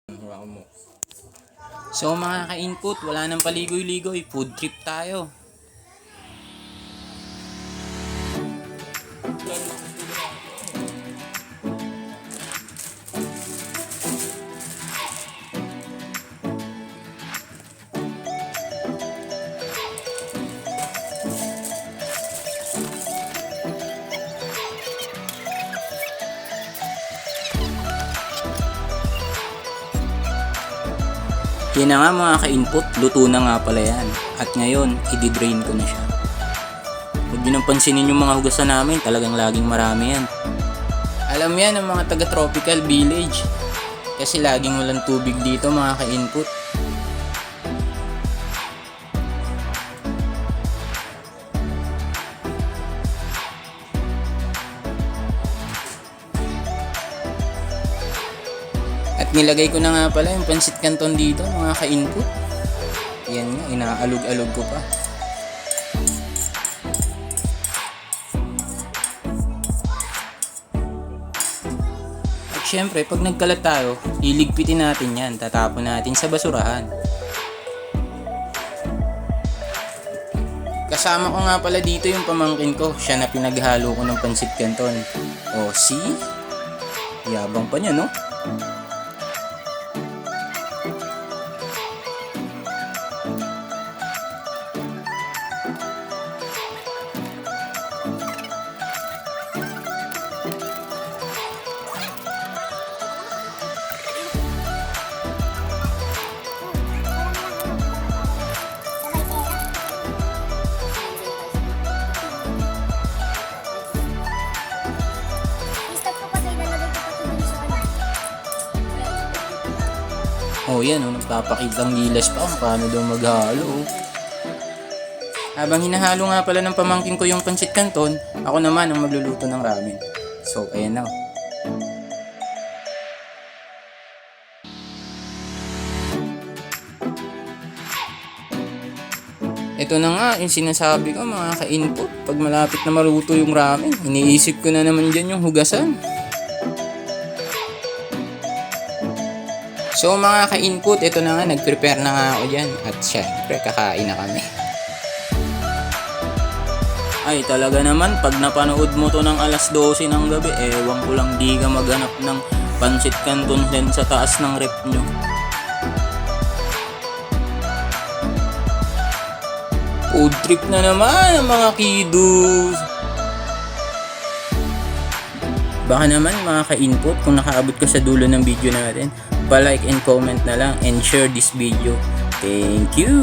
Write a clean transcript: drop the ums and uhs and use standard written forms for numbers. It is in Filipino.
Hawakan mo. So mga ka-input, wala nang paligoy-ligoy, food trip tayo. Yan na nga mga ka-input, luto na nga pala yan. At ngayon, i-drain ko na siya. Huwag nyo nang pansinin yung mga hugasan namin, talagang laging marami yan. Alam yan ng mga taga-tropical village. Kasi laging walang tubig dito mga ka-input. At nilagay ko na nga pala yung pansit canton dito mga ka-input. Yan nga, inaalog-alog ko pa. At syempre, pag nagkalat tayo, iligpitin natin yan. Tatapon natin sa basurahan. Kasama ko nga pala dito yung pamangkin ko. Siya na pinaghalo ko ng pansit canton. O, see? Yabang pa niya, no? Oh yan, nagpapakitang gilas pa kung paano daw maghalo. Habang hinahalo nga pala ng pamangkin ko yung pansit canton, ako naman ang magluluto ng ramen. So, ayan na. Ito na nga, yung sinasabi ko mga ka-input. Pag malapit na maluto yung ramen, iniisip ko na naman dyan yung hugasan. So mga ka-input, ito na nga, nag-prepare na nga ako dyan. At syempre, kakain na kami. Ay talaga naman, pag napanood mo to ng alas 12 ng gabi, ewan ko lang di ka maghanap ng pansit canton din sa taas ng rep nyo. Food trip na naman mga kiddos. Baka naman mga ka-input, kung nakaabot ka sa dulo ng video natin, pa-like and comment na lang and share this video. Thank you!